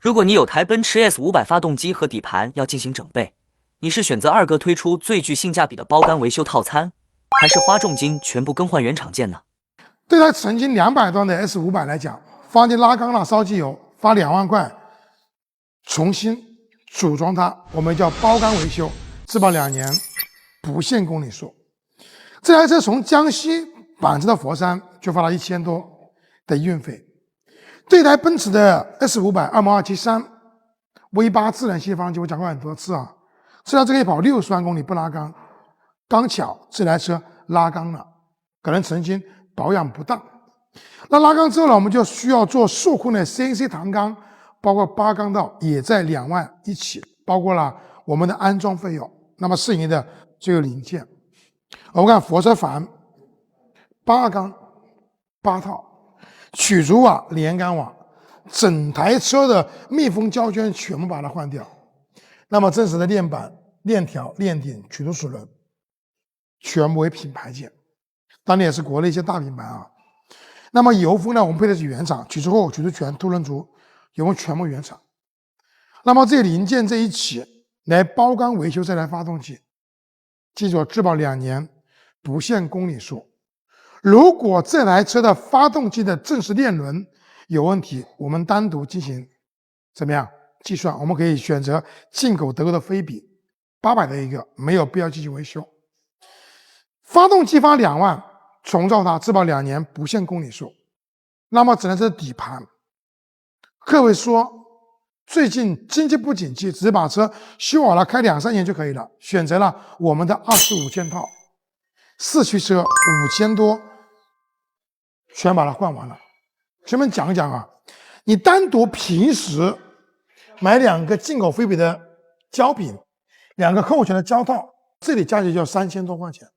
如果你有台奔驰 S500发动机和底盘要进行整备，你是选择二哥推出最具性价比的包干维修套餐，还是花重金全部更换原厂件呢？对台曾经200多万的 S500来讲，发进拉缸了、烧机油，花2万块重新组装它，我们叫包干维修，质保2年，不限公里数。这台车从江西板子到佛山就花了1000多的运费。对台奔驰的 S500 2.273 V8 智能系发动机，我讲过很多次啊，这台车可以跑60万公里不拉缸。刚巧这台车拉缸了，可能曾经保养不当。那拉缸之后呢，我们就需要做数控的 CNC 弹缸，包括8缸道也在2万一起，包括了我们的安装费用。那么适宜的这个零件，我们看佛车帆8缸8套。曲轴网、连杆网，整台车的密封胶圈全部把它换掉。那么真实的链板、链条、链顶、曲轴齿轮，全部为品牌件，当然也是国内一些大品牌啊。那么油封呢，我们配的是原厂，曲轴后、曲轴拳、凸轮轴，油封全部原厂。那么这些零件这一起来包干维修这台发动机，记住质保2年，不限公里数。如果这台车的发动机的正时链轮有问题，我们单独进行怎么样计算？我们可以选择进口德国的飞比，800的一个，没有必要进行维修。发动机花2万，重造它，质保2年，不限公里数。那么只能是底盘。各位说，最近经济不景气，只是把车修好了，开2、3年就可以了，选择了我们的25件套4驱车，5000多。全把它换完了。前面讲一讲啊，你单独平时买2个进口飞比的胶品，2个后悬的胶套，这里加起来就要3000多块钱。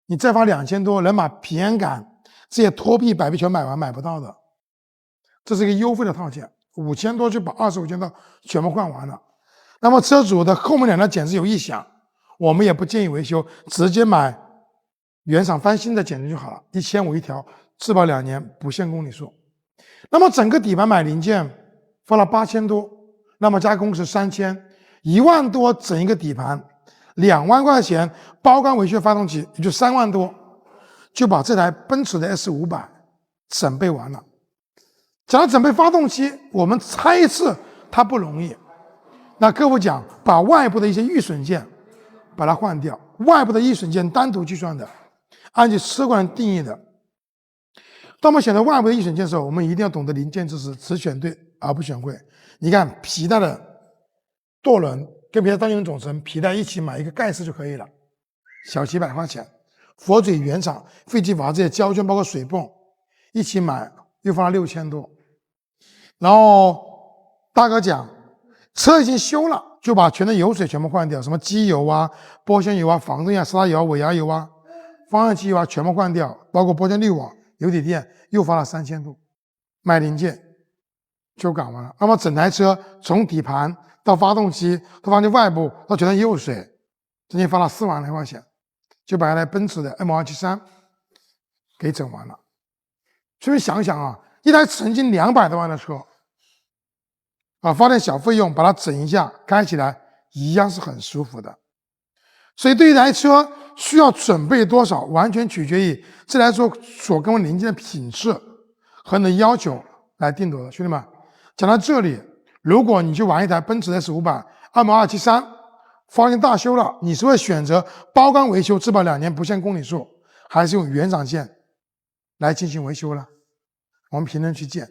你再花2000多，能把平安杆这些托臂、摆臂全买完，买不到的。这是一个优惠的套件，5000多就把25件套全部换完了。那么车主的后面2台减震有异响，我们也不建议维修，直接买原厂翻新的减震就好了，1500一条，质保2年，不限公里数。那么整个底盘买零件花了8000多，那么加工是3000，1万多整一个底盘，2万块钱包干维修发动机，也就3万多，就把这台奔驰的 S500整备完了。讲到整备发动机，我们拆一次它不容易。那客户讲，把外部的一些预损件把它换掉，外部的预损件单独计算的。按照车管定义的，当我们选择外部的预损件的时候，我们一定要懂得零件知识，只选对而不选贵。你看皮带的舵轮跟皮带单元总成，皮带一起买一个盖式就可以了，小几百块钱。佛嘴原厂废气阀这些胶圈包括水泵一起买又花了6000多。然后大哥讲，车已经修了，就把全的油水全部换掉，什么机油啊、玻纤油啊、防冻液、沙拉油啊、尾牙油啊、方向机油啊全部换掉，包括玻纤滤网、油底垫又花了3000多，买零件就搞完了。那么整台车从底盘到发动机到发动机外部到全的油水，将近花了4万来块钱，就把一台奔驰的 M273给整完了。所以想想啊，一台曾经200多万的车啊，花点小费用把它整一下，开起来一样是很舒服的。所以对于一台车需要准备多少，完全取决于这台车所供应零件的品质和你的要求来定夺的。兄弟们，讲到这里，如果你去玩一台奔驰 S500 2.273，发现大修了，你是会选择包干维修，质保2年，不限公里数，还是用原厂件来进行维修呢？我们评论区见。